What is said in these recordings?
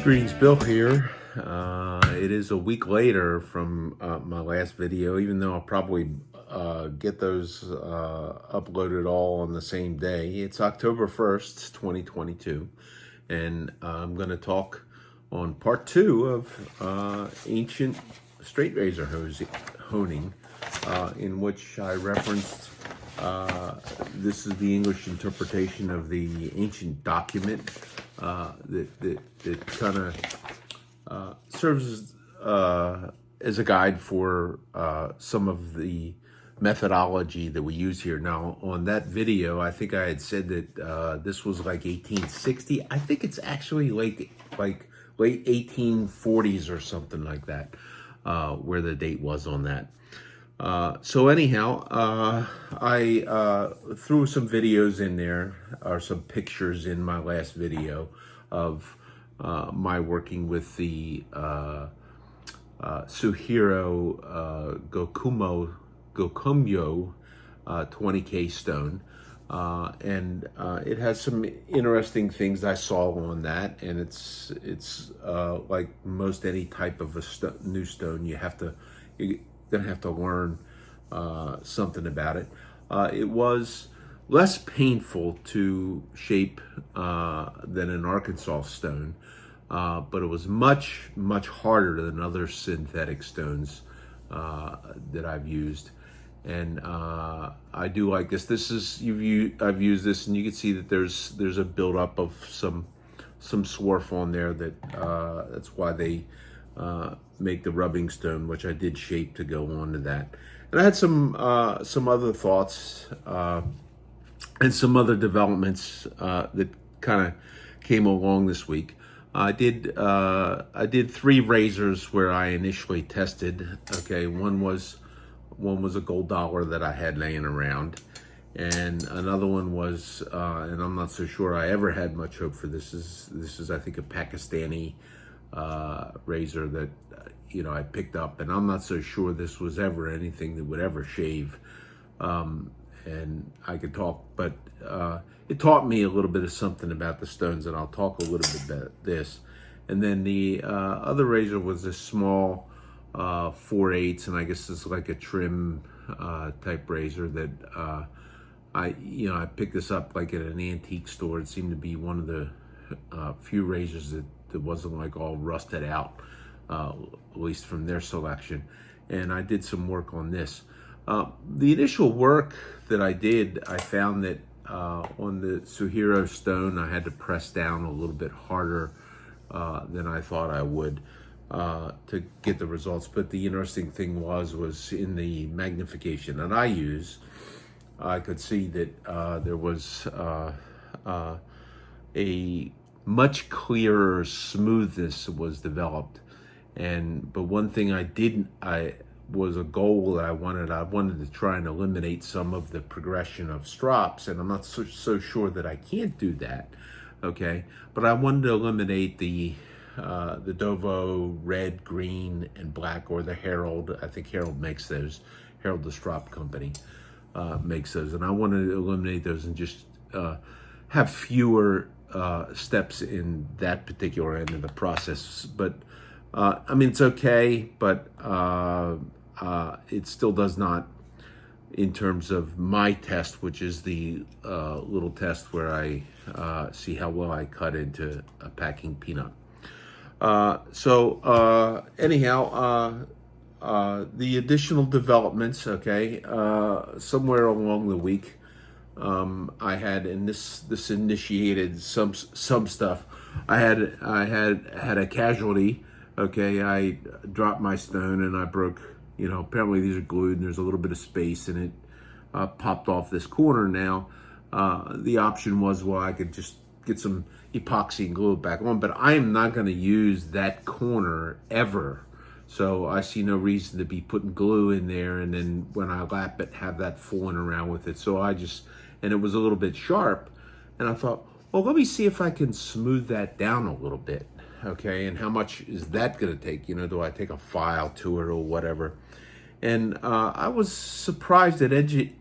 Greetings, Bill here. It is a week later from my last video, even though I'll probably get those uploaded all on the same day. It's October 1st, 2022, and I'm going to talk on part 2 of ancient straight razor honing, in which I referenced this is the English interpretation of the ancient document that kind of serves as a guide for some of the methodology that we use here. Now, on that video, I think I had said that this was like 1860. I think it's actually like late 1840s or something like that, where the date was on that. So anyhow, I threw some videos in there, or some pictures in my last video of my working with the Suhiro Gokumyo 20K stone. And it has some interesting things I saw on that, and it's like most any type of a new stone, you're gonna have to learn something about it. It was less painful to shape than an Arkansas stone, but it was much harder than other synthetic stones that I've used. And I do like this. I've used this, and you can see that there's a buildup of some swarf on there. That's why they make the rubbing stone, which I did shape to go onto that. And I had some other thoughts and some other developments that kind of came along this week. I did 3 razors where I initially tested. Okay, one was a gold dollar that I had laying around, and another one was, and I'm not so sure I ever had much hope for this. This is I think a Pakistani razor that I picked up, and I'm not so sure this was ever anything that would ever shave. And I could talk, but it taught me a little bit of something about the stones, and I'll talk a little bit about this. And then the other razor was a small 4/8, and I guess it's like a trim type razor that I picked this up like at an antique store. It seemed to be one of the few razors that wasn't like all rusted out, at least from their selection. And I did some work on this. The initial work that I did, I found that on the Suhiro stone, I had to press down a little bit harder than I thought I would to get the results. But the interesting thing was in the magnification that I use, I could see that there was a much clearer smoothness was developed. But one thing was a goal that I wanted to try and eliminate some of the progression of strops, and I'm not so sure that I can't do that, okay? But I wanted to eliminate the Dovo red, green, and black, or the Herald. I think Herald makes those. Herald, the strop company, makes those, and I wanted to eliminate those and just have fewer steps in that particular end of the process. But I mean, it's okay, but it still does not, in terms of my test, which is the little test where I see how well I cut into a packing peanut. Anyhow, the additional developments, okay, somewhere along the week, I had, and this initiated some stuff. I had a casualty. Okay, I dropped my stone and I broke apparently these are glued and there's a little bit of space, and it popped off this corner. Now, the option was, well, I could just get some epoxy and glue it back on, but I am not going to use that corner ever. So I see no reason to be putting glue in there, and then when I lap it, have that fooling around with it. So and it was a little bit sharp, and I thought, well, let me see if I can smooth that down a little bit, okay? And how much is that going to take? Do I take a file to it or whatever? And I was surprised it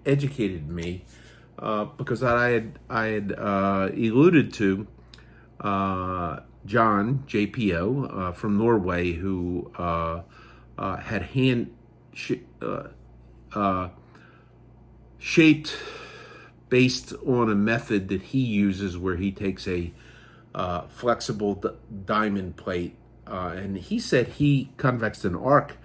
educated me, because I had alluded to John JPO from Norway, who had shaped based on a method that he uses, where he takes a flexible diamond plate, and he said he convexed an arc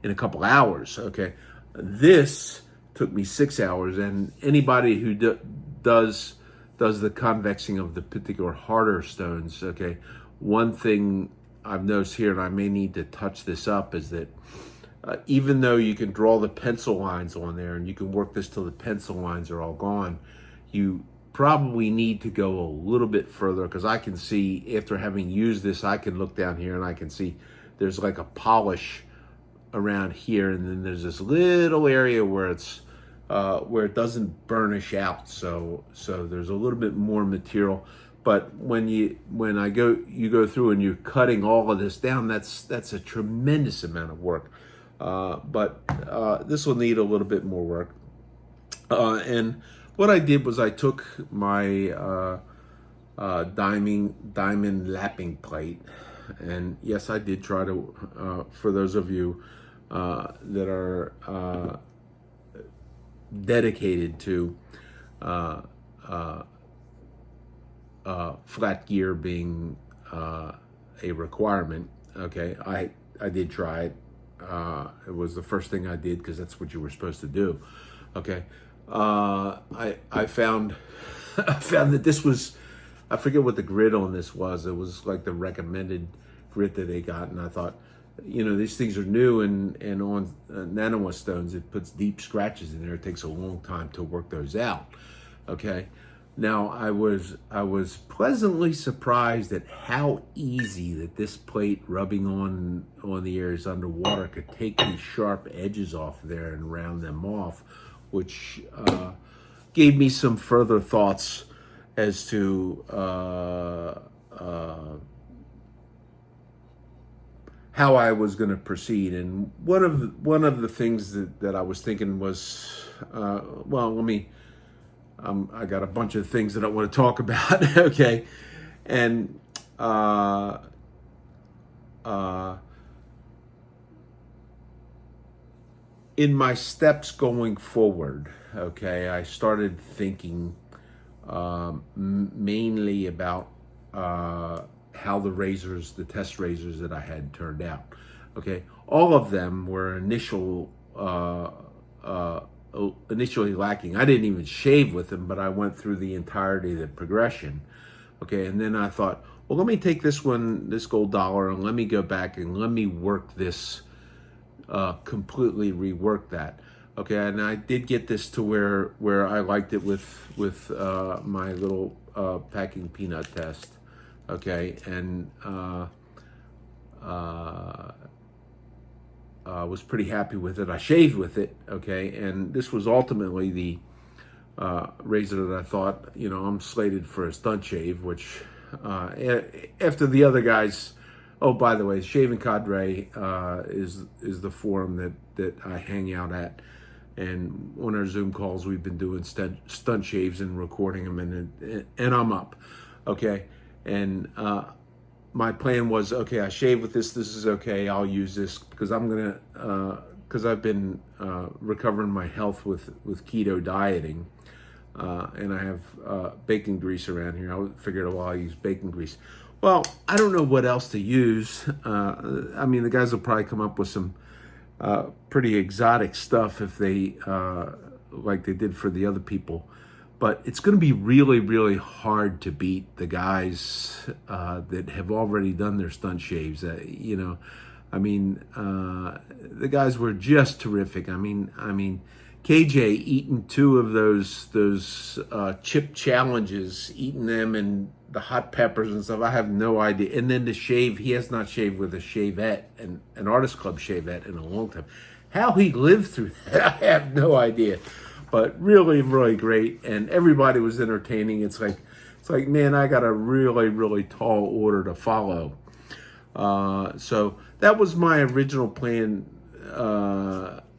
in a couple hours. Okay, this took me 6 hours, and anybody who does the convexing of the particular harder stones, okay, one thing I've noticed here, and I may need to touch this up, is that even though you can draw the pencil lines on there and you can work this till the pencil lines are all gone, you probably need to go a little bit further, because I can see, after having used this, I can look down here and I can see there's like a polish around here, and then there's this little area where where it doesn't burnish out, so there's a little bit more material. But when you go through and you're cutting all of this down, that's a tremendous amount of work. But this will need a little bit more work. And what I did was I took my diamond lapping plate, and yes, I did try to, for those of you that are dedicated to flat gear being a requirement, okay, I did try it. It was the first thing I did, because that's what you were supposed to do. Okay, I found that this was, I forget what the grit on this was. It was like the recommended grit that they got, and I thought, these things are new, and on nano stones, it puts deep scratches in there. It takes a long time to work those out. Okay, now I was pleasantly surprised at how easy that this plate rubbing on the areas underwater could take these sharp edges off there and round them off, which gave me some further thoughts as to how I was going to proceed. And one of the things that I was thinking was, I got a bunch of things that I want to talk about. Okay, and in my steps going forward, okay, I started thinking mainly about how the test razors that I had turned out. Okay, all of them were initially lacking. I didn't even shave with them, but I went through the entirety of the progression. Okay, and then I thought, well, let me take this gold dollar, and let me go back and let me work this, completely rework that. Okay, and I did get this to where I liked it with my little packing peanut test. Okay, and was pretty happy with it. I shaved with it. Okay, and this was ultimately the razor that I thought, I'm slated for a stunt shave, which after the other guys. Oh, by the way, Shaving Cadre is the forum that I hang out at, and on our Zoom calls we've been doing stunt shaves and recording them, and I'm up. Okay, and my plan was, okay, I shave with this. This is okay. I'll use this because because I've been recovering my health with keto dieting, and I have bacon grease around here. I figured, well, I'll use bacon grease. Well, I don't know what else to use. I mean, the guys will probably come up with some pretty exotic stuff if they, like they did for the other people. But it's going to be really, really hard to beat the guys that have already done their stunt shaves. I mean, the guys were just terrific. I mean, KJ eating two of those chip challenges, eating them and the hot peppers and stuff. I have no idea. And then the shave, he has not shaved with a shavette, an artist club shavette in a long time. How he lived through that, I have no idea. But really, really great, and everybody was entertaining. It's like, man, I got a really, really tall order to follow. So that was my original plan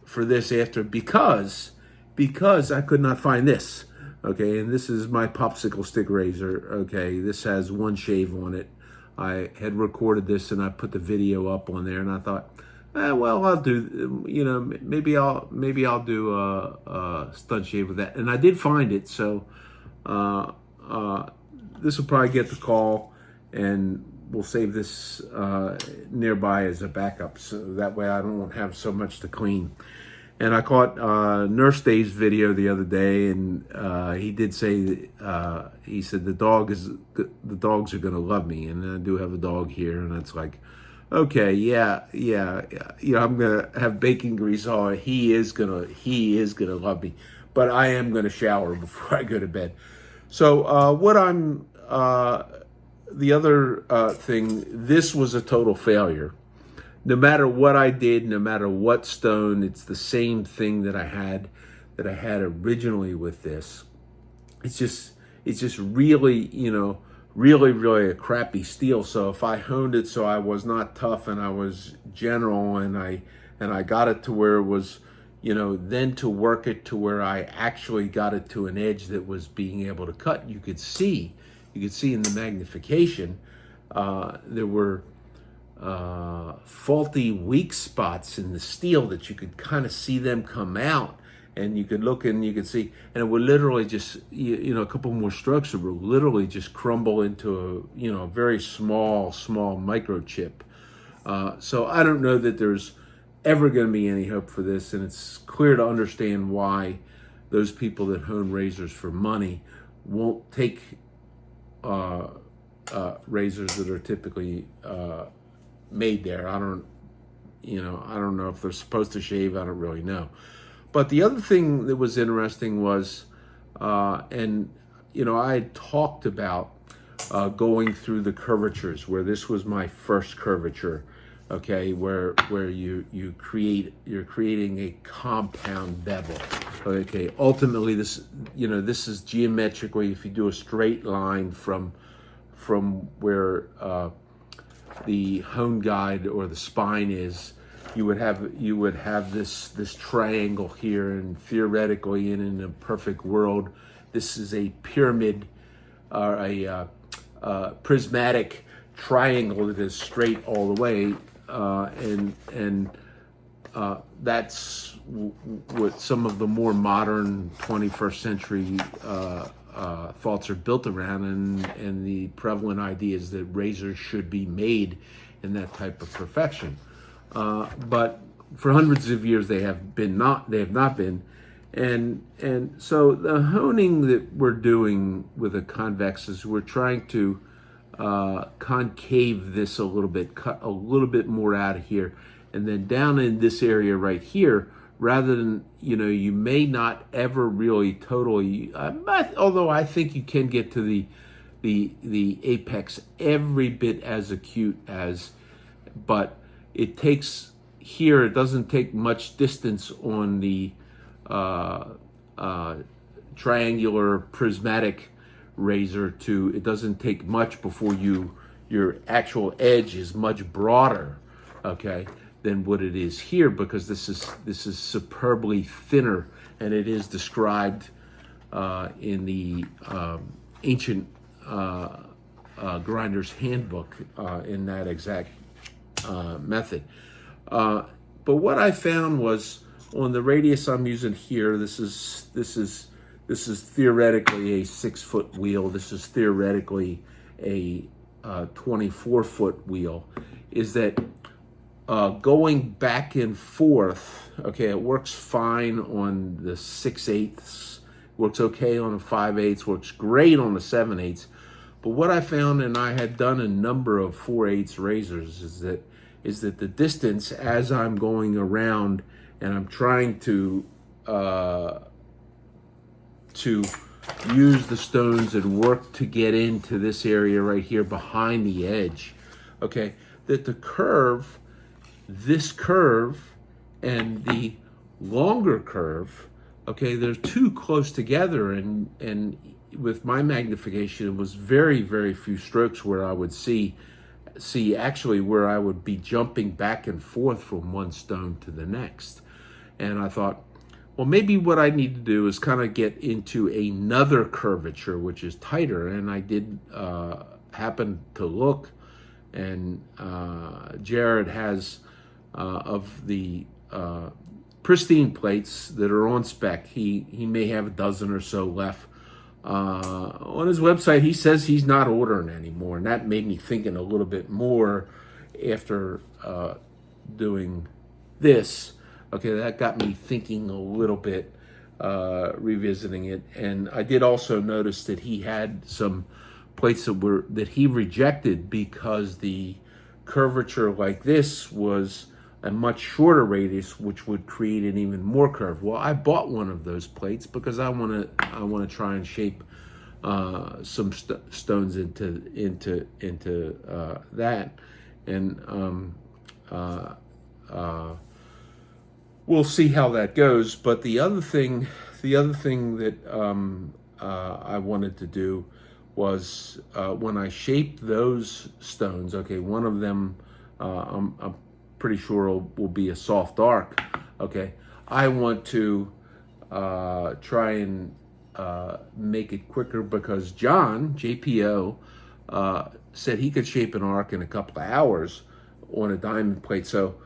for this because I could not find this. Okay, and this is my popsicle stick razor. Okay, this has one shave on it. I had recorded this and I put the video up on there, and I thought, well, I'll do, maybe I'll do a stud shave with that. And I did find it, so this will probably get the call, and we'll save this nearby as a backup, so that way I don't have so much to clean. And I caught Nurse Dave's video the other day, and he did say he said the dogs are gonna love me, and I do have a dog here, and it's like, okay, yeah. I'm gonna have bacon grease on. He is gonna love me, but I am gonna shower before I go to bed. So the other thing, this was a total failure. No matter what I did, no matter what stone, it's the same thing that I had originally with this. It's just really, really a crappy steel. So if I honed it so I was not tough and I was general, and I got it to where it was, then to work it to where I actually got it to an edge that was being able to cut, you could see in the magnification, there were faulty weak spots in the steel that you could kind of see them come out, and you could look and you could see, and it would literally just, a couple more strokes, it would literally just crumble into a very small microchip. So I don't know that there's ever going to be any hope for this, and it's clear to understand why those people that hone razors for money won't take razors that are typically made there. I don't know if they're supposed to shave. I don't really know. But the other thing that was interesting was, I had talked about going through the curvatures, where this was my first curvature. Okay, where you're creating a compound bevel. Okay, ultimately this is geometrically, if you do a straight line from where the hone guide or the spine is, you would have this triangle here, and theoretically, in a perfect world, this is a pyramid or a prismatic triangle that is straight all the way, and that's what some of the more modern 21st century thoughts are built around, and the prevalent idea is that razors should be made in that type of perfection. But for hundreds of years they have not been. And so the honing that we're doing with a convex is we're trying to concave this a little bit, cut a little bit more out of here, and then down in this area right here, rather than, you may not ever really totally, although I think you can get to the apex every bit as acute as, but it takes here, it doesn't take much distance on the triangular prismatic razor it doesn't take much before your actual edge is much broader, okay, than what it is here, because this is superbly thinner, and it is described in the ancient grinder's handbook in that exact method. But what I found was, on the radius I'm using here, this is theoretically a 6-foot wheel. This is theoretically a 24-foot wheel. Is that going back and forth? Okay, it works fine on the 6/8, works okay on the 5/8, works great on the 7/8. But what I found, and I had done a number of 4/8 razors, is that is that the distance as I'm going around and I'm trying to use the stones and work to get into this area right here behind the edge, okay, that the curve, this curve and the longer curve, okay, they're too close together, and with my magnification, it was very, very few strokes where I would see actually where I would be jumping back and forth from one stone to the next. And I thought, well, maybe what I need to do is kind of get into another curvature, which is tighter. And I did happen to look, and Jared has of the pristine plates that are on spec. He may have a dozen or so left. On his website, he says he's not ordering anymore, and that made me thinking a little bit more after doing this. Okay, that got me thinking a little bit, revisiting it. And I did also notice that he had some plates that he rejected because the curvature like this was a much shorter radius, which would create an even more curve. Well, I bought one of those plates because I want to try and shape some stones into that, and we'll see how that goes. But the other thing that I wanted to do was when I shaped those stones. Okay, one of them I'm pretty sure will be a soft arc. Okay, I want to try and make it quicker because John JPO said he could shape an arc in a couple of hours on a diamond plate. So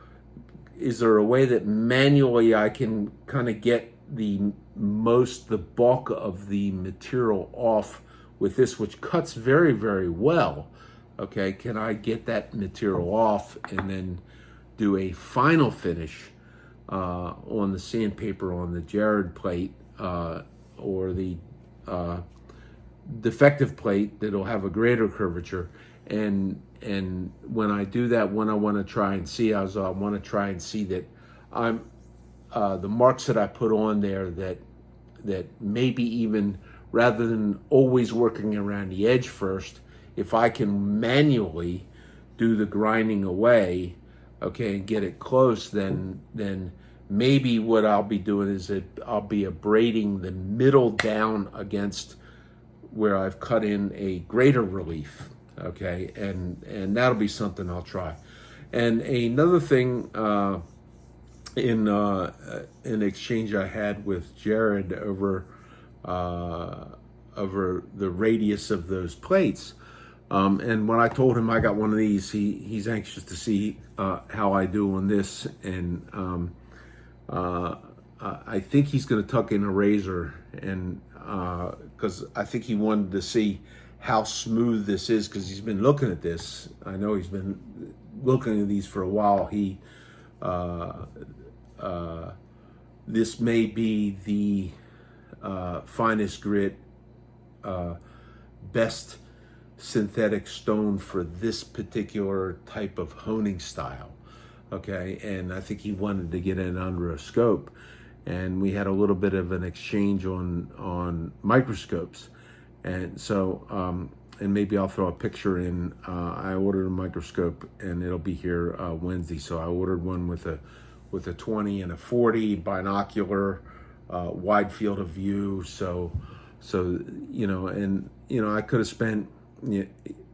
is there a way that manually I can kind of get the bulk of the material off with this, which cuts very, very well? Okay, can I get that material off and then do a final finish on the sandpaper on the Jared plate or the defective plate that'll have a greater curvature? And when I do that, when I want to try and see, I want to try and see that I'm the marks that I put on there, that maybe even rather than always working around the edge first, if I can manually do the grinding away, okay, and get it close, then maybe what I'll be doing is that I'll be abrading the middle down against where I've cut in a greater relief, okay, and that'll be something I'll try. And another thing, in an exchange I had with Jared over the radius of those plates, and when I told him I got one of these, he's anxious to see how I do on this, and I think he's going to tuck in a razor, and because I think he wanted to see how smooth this is, because he's been looking at this. I know he's been looking at these for a while. This may be the finest grit, best synthetic stone for this particular type of honing style. Okay, and I think he wanted to get it under a scope, and we had a little bit of an exchange on microscopes, and so and maybe I'll throw a picture in. I ordered a microscope, and it'll be here Wednesday. So I ordered one with a 20 and a 40 binocular, wide field of view. So I could have spent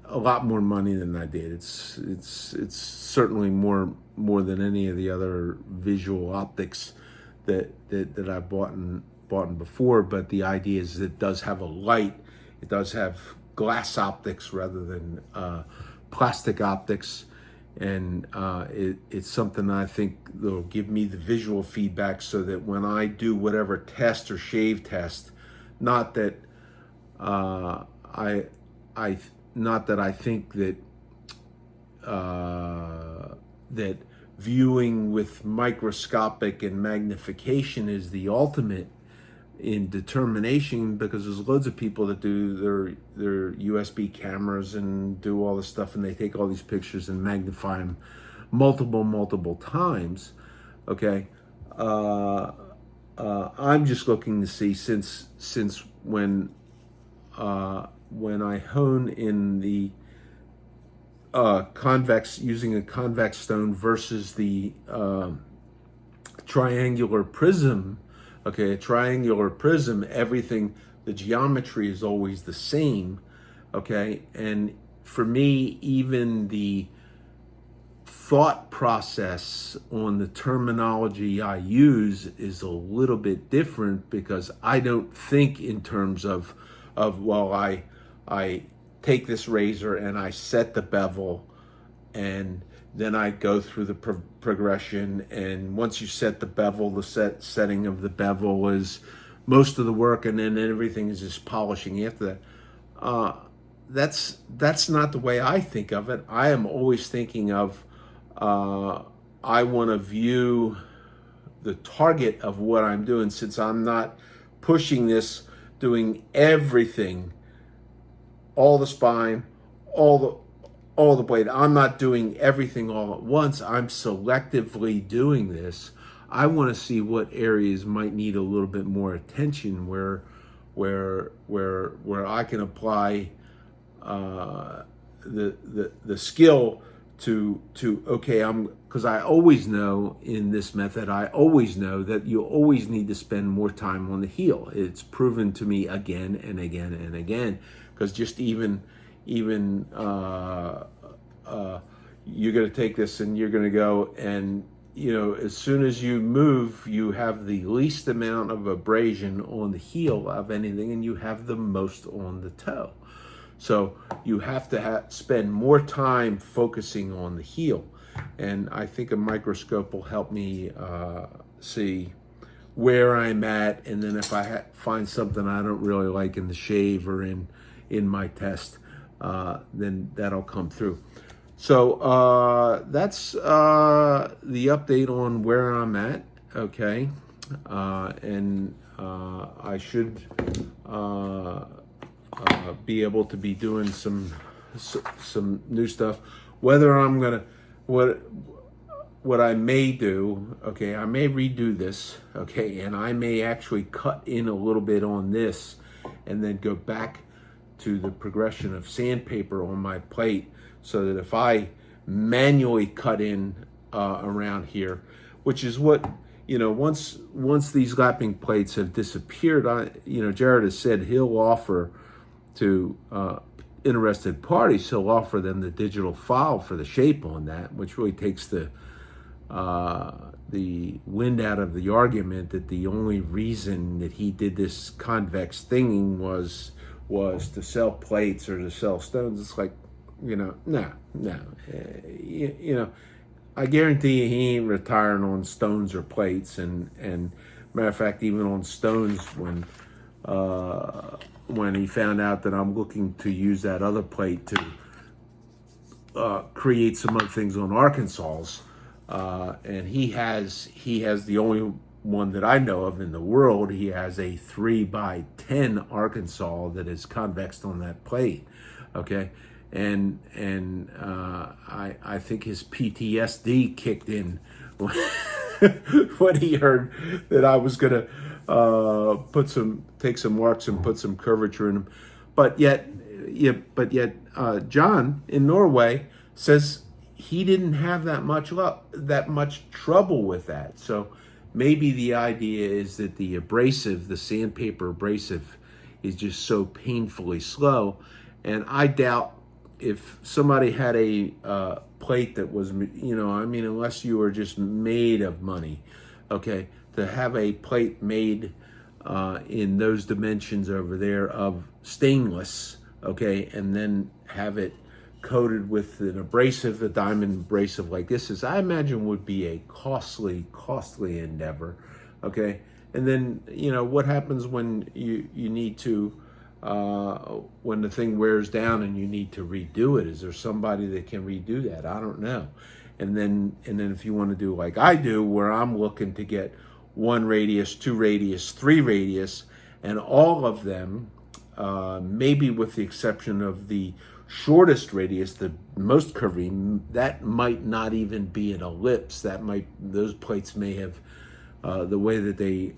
a lot more money than I did. It's certainly more than any of the other visual optics that I bought before. But the idea is it does have a light. It does have glass optics rather than plastic optics, and it's something I think that'll give me the visual feedback, so that when I do whatever test or shave test, not that I think that that viewing with microscopic and magnification is the ultimate in determination, because there's loads of people that do their USB cameras and do all this stuff, and they take all these pictures and magnify them multiple times, okay, I'm just looking to see since when I hone in the convex, using a convex stone versus the triangular prism, okay, a triangular prism, everything, the geometry is always the same, okay, and for me, even the thought process on the terminology I use is a little bit different, because I don't think in terms of well, I take this razor and I set the bevel, and then I go through the progression, and once you set the bevel, the setting of the bevel is most of the work, and then everything is just polishing after that. That's not the way I think of it. I am always thinking of I want to view the target of what I'm doing, since I'm not pushing this, doing everything, all the spine, all the blade. I'm not doing everything all at once. I'm selectively doing this. I want to see what areas might need a little bit more attention, where I can apply the skill to okay, because I always know in this method, I always know that you always need to spend more time on the heel. It's proven to me again and again and again, because just even you're going to take this and you're going to go, and as soon as you move, you have the least amount of abrasion on the heel of anything, and you have the most on the toe. So you have to spend more time focusing on the heel. And I think a microscope will help me see where I'm at. And then if I find something I don't really like in the shave or in my test, then that'll come through. So that's the update on where I'm at, okay? And I should be able to be doing some new stuff. Whether I'm gonna, what I may do, okay, I may redo this, okay, and I may actually cut in a little bit on this and then go back to the progression of sandpaper on my plate, so that if I manually cut in around here, which is what, once these lapping plates have disappeared, Jared has said he'll offer to interested parties, he'll offer them the digital file for the shape on that, which really takes the wind out of the argument that the only reason that he did this convex thinging was to sell plates or to sell stones. It's like, no. I guarantee you he ain't retiring on stones or plates. And matter of fact, even on stones, when he found out that I'm looking to use that other plate to create some other things on Arkansas's, and he has the only one that I know of in the world. He has a 3x10 Arkansas that is convexed on that plate, okay? And I think his PTSD kicked in when he heard that I was gonna take some marks and put some curvature in them. But yet, John in Norway says he didn't have that much trouble with that. So maybe the idea is that the sandpaper abrasive is just so painfully slow. And I doubt if somebody had a plate that was, unless you were just made of money, okay, to have a plate made in those dimensions over there of stainless, okay, and then have it coated with an abrasive, a diamond abrasive like this is, I imagine, would be a costly endeavor, okay? And then, what happens when you need to, when the thing wears down and you need to redo it? Is there somebody that can redo that? I don't know. And then if you want to do like I do, where I'm looking to get 1 radius, 2 radius, 3 radius, and all of them, maybe with the exception of the shortest radius, the most curvy, that might not even be an ellipse. Those plates may have, the way that they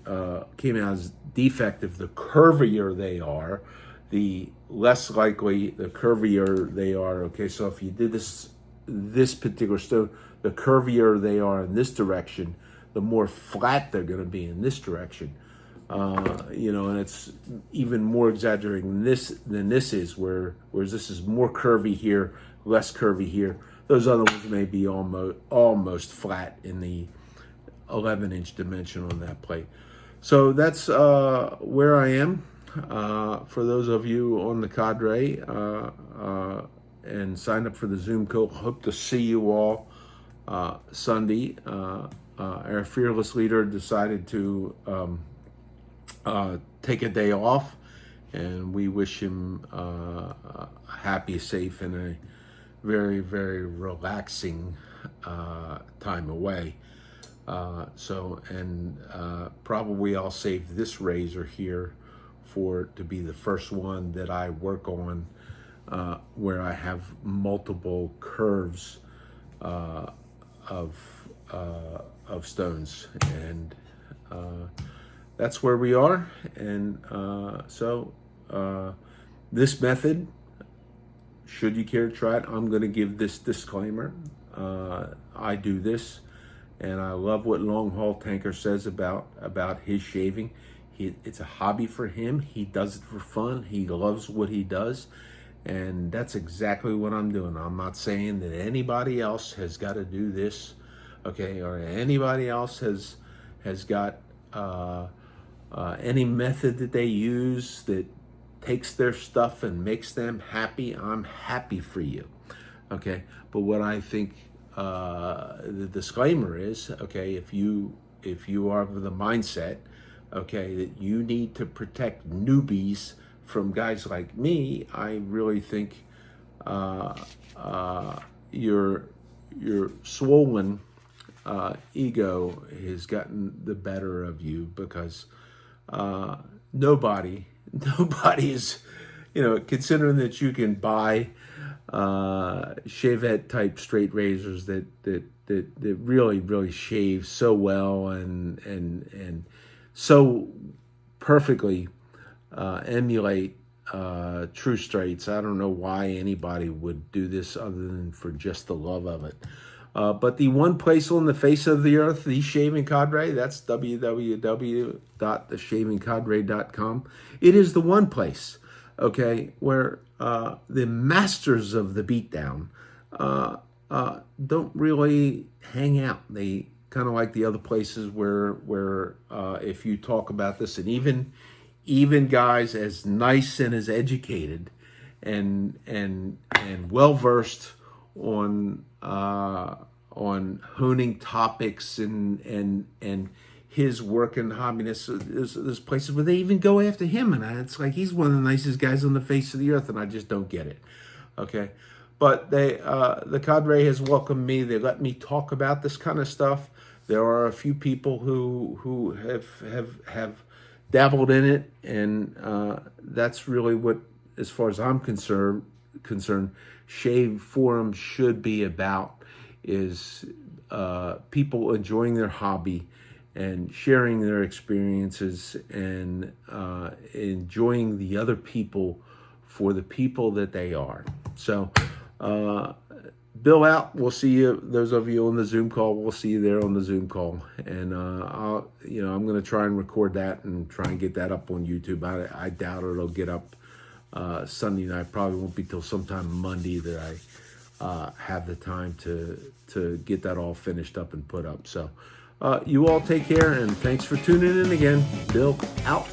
came out as defective. The curvier they are, the less likely, the curvier they are. Okay, so if you did this particular stone, the curvier they are in this direction, the more flat they're going to be in this direction. And it's even more exaggerating than this is, whereas this is more curvy here, less curvy here. Those other ones may be almost flat in the 11-inch dimension on that plate. So that's where I am. For those of you on the cadre and signed up for the Zoom call, hope to see you all Sunday. Our fearless leader decided to take a day off, and we wish him happy, safe, and a very, very relaxing time away. Probably I'll save this razor here to be the first one that I work on where I have multiple curves of stones, and that's where we are. And this method, should you care to try it, I'm going to give this disclaimer. I do this, and I love what Long Haul Tanker says about his shaving. It's a hobby for him. He does it for fun. He loves what he does, and that's exactly what I'm doing. I'm not saying that anybody else has got to do this, okay, or anybody else has got any method that they use that takes their stuff and makes them happy. I'm happy for you, okay? But what I think the disclaimer is, okay, if you are of the mindset, okay, that you need to protect newbies from guys like me, I really think your swollen ego has gotten the better of you, because nobody is, considering that you can buy shavette type straight razors that really shave so well and so perfectly emulate true straights. I don't know why anybody would do this other than for just the love of it. But the one place on the face of the earth, the Shaving Cadre, that's www.theshavingcadre.com. It is the one place, okay, where the masters of the beatdown don't really hang out. They kind of like the other places where if you talk about this, and even guys as nice and as educated and well versed on honing topics and his work and hobbiness, there's places where they even go after him, and it's like he's one of the nicest guys on the face of the earth, and I just don't get it. Okay, but the cadre has welcomed me. They let me talk about this kind of stuff. There are a few people who have dabbled in it, and that's really what, as far as I'm concerned, Shave Forum should be about, is people enjoying their hobby and sharing their experiences and enjoying the other people for the people that they are. So, Bill out. We'll see you. Those of you on the Zoom call, we'll see you there on the Zoom call. And I'm going to try and record that and try and get that up on YouTube. I doubt it'll get up Sunday night. Probably won't be till sometime Monday that I have the time to get that all finished up and put up. So you all take care, and thanks for tuning in again. Bill out.